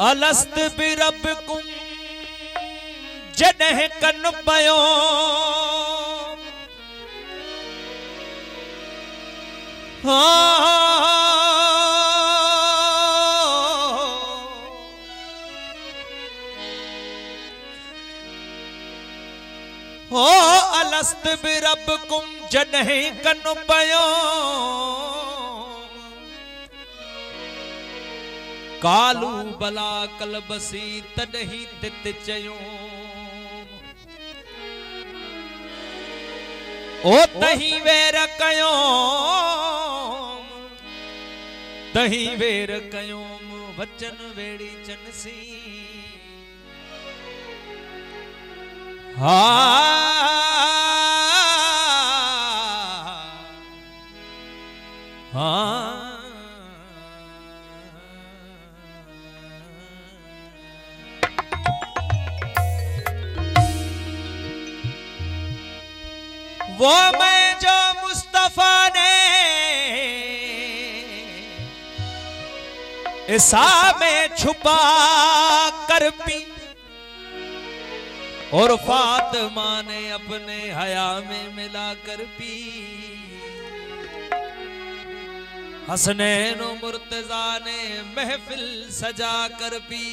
अलस्त बिरब्बिकुम जॾहिं कन पयो हो अलस्त बिरब्बिकुम जॾहिं कन पयो कालू बला कलबसी तॾहिं तित चयो ओ तहीं वेर कयो तहीं वेर कयो वचन वेड़ी चनसी हा हा वो मैं जो मुस्तफा ने ईसा में छुपा कर पी और फातिमा ने अपने हया में मिला कर पी हसनैन और मुर्तजा ने महफिल सजा कर पी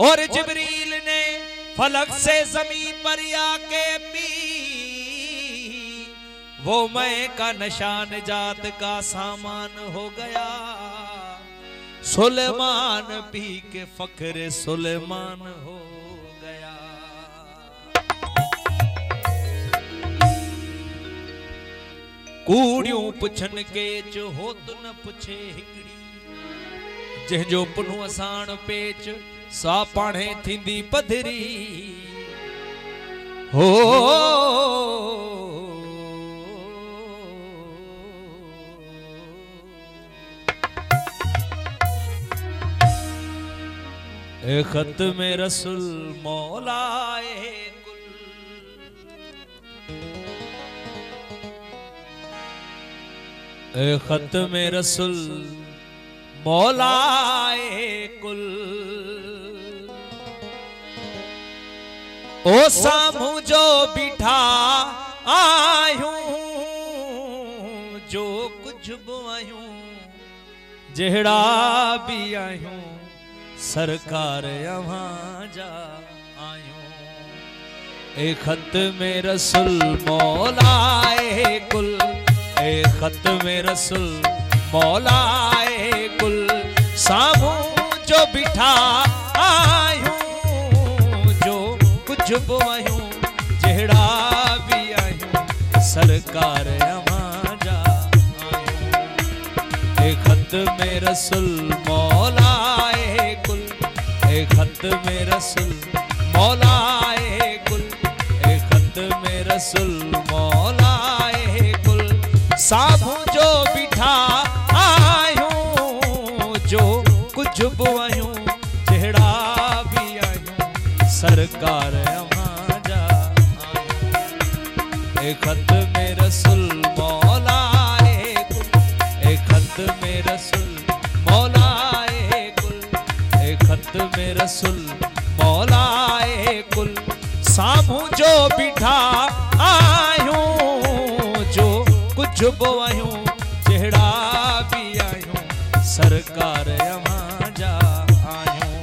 और जिब्रील ने फलक से जमीन पर आके पी वो मैं का निशान जात का सामान हो गया सुलेमान पी के फख्र सुलेमान हो गया। कूड़ियों पुछन के जो हो तो न पुछे हिकड़ी जंहिंजो पुन्हो असाण पेच सा पाणे थींदी पधरी हो ए खत में रसूल मौलाए कुल ए खत में रसूल मौलाए कुल ओ सामू जो बिठा आयूं जो कुछ बि आयूं जहिड़ा भी आयूं सरकार अवां जा आयूं ए खत में रसूल मौलाए कुल ए खत में रसूल मौलाए कुल सामू जो बिठा आयूं जो कुछ बि आयूं जहिड़ा भी आयूं सरकार अवां जा आयूं ए खत में रसूल मौलाए कुल ए खत में रसूल मौलाए कुल ए खत में रसूल मौलाए कुल साबू जो बिठा आयूं जो कुछ बि आयूं जहिड़ा भी आयूं सरकार अवां जा आयूं ए खत में रसूल मौलाए कुल ए खत में रसूल मौलाए कुल ए खत में रसूल मौलाए कुल सामू जो बिठा आयूं जो कुछ बि आयूं सरकार अवां जा आयूं।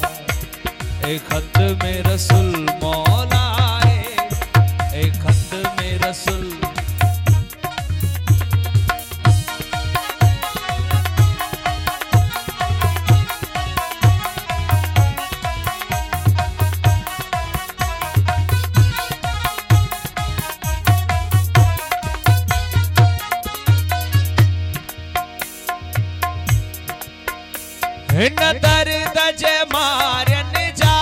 ए खत में रसूल मौला ए खत में रसूल हिन दर्द जे मारन जा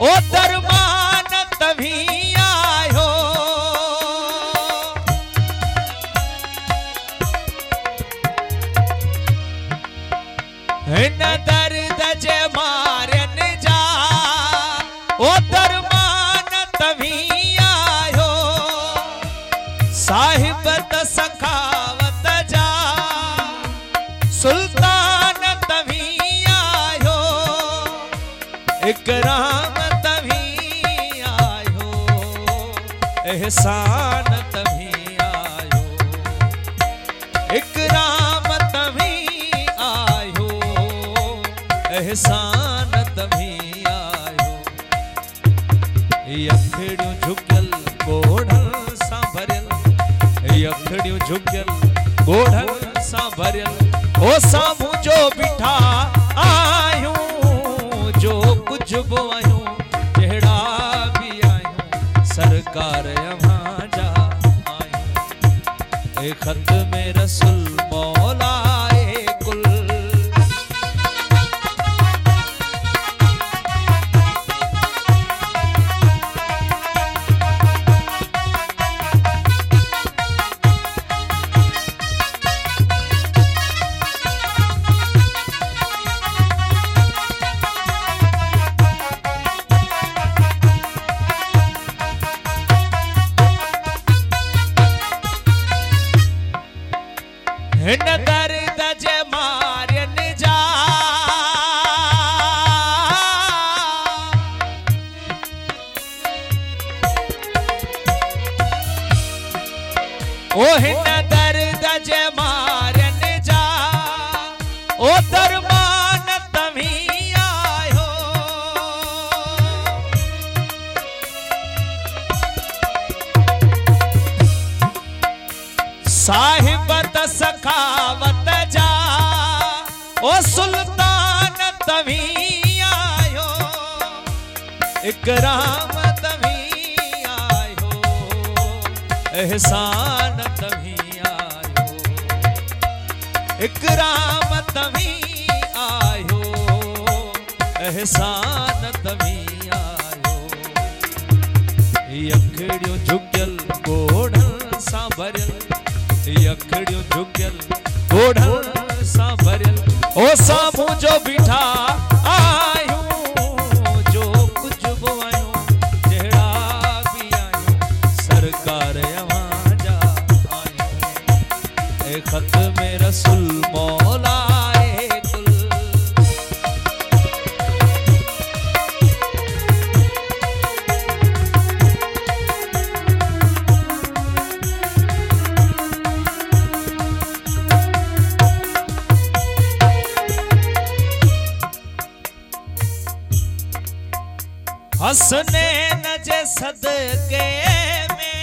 ओ दरमान तभी आयो। हिन दर्द जे मारन जा ओ दरमान तभी आयो। साहिबत सखावत जा सुल्तान इकराम तभी आयो। एहसान तभी आयो। इकराम तभी आयो। एहसान तभी आयो। यखड़ियूं झुकियल गोढ़न सां भरियल यखड़ियूं झुकियल गोढ़न सां भरियल ओ साम्हूं जो बीठा आयूं। जो कुछ बि आयूं जहिड़ा बि आयूं सरकार अवां जा आयूं। ए खत में रसूल मौला ए कुल हिन दर्द जे मारन जा ओ हिन दर्द जे मारन जा ओ दरमान तभी आयो। साहिबत सखावत जा ओ सुल्तान तभी आयो। इकराम तभी आयो। एहसान तभी आयो। इकराम तभी आयो। एहसान तभी आयो। यखड़ियूं झुकियल गोढ़न सां भरियल यखड़ियूं झुकियल गोढ़न सां भरियल ओ साम्हूं जो बीठा आयूं। जो कुछ बि आयूं जहिड़ा बि आयूं सरकार अवां जा आयूं। ए खत में रसूल मौला ए कुल हसनैन जे सदके में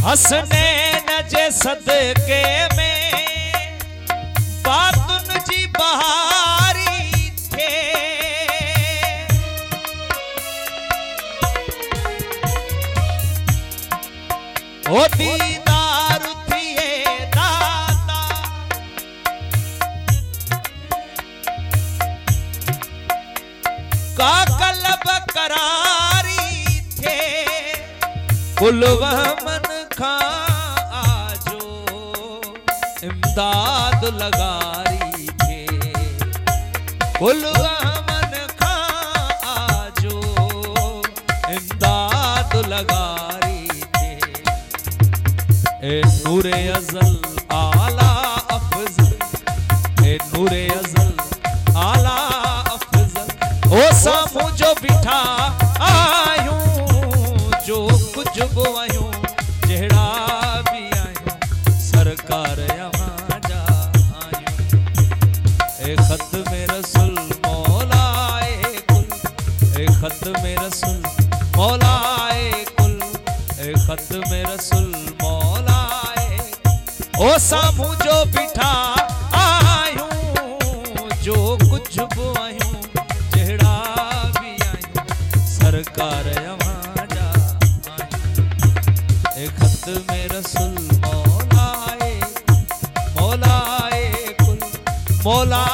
हसनैन जे सदके में बातुन जी बहारी थे। ओ दीदार थिए दाता का कलब करारी थे। कुल वहमन खा आजो इमदाद लगारी थे। कुल वहमन खा आजो इमदाद लगारी थे। ए नूरे अज़ल आला अफजल, ए नूरे अजल आला अफजल। ओ सामू जो बिठा आयूं, जो कुछ बोयूं जेड़ा भी आयूं, सरकार यहाँ जा आयूं। ए खत में रसूल मौलाए कुल, ए खत में रसूल मौलाए कुल, ए खत में रसूल मौलाए। ओ सामू जो बिठा आयूं, जो कुछ बोयूं जेड़ा भी आयूं, सरकार यहाँ जा आयूं। ए खत में रसूल मौलाए, मौलाए कुल मौला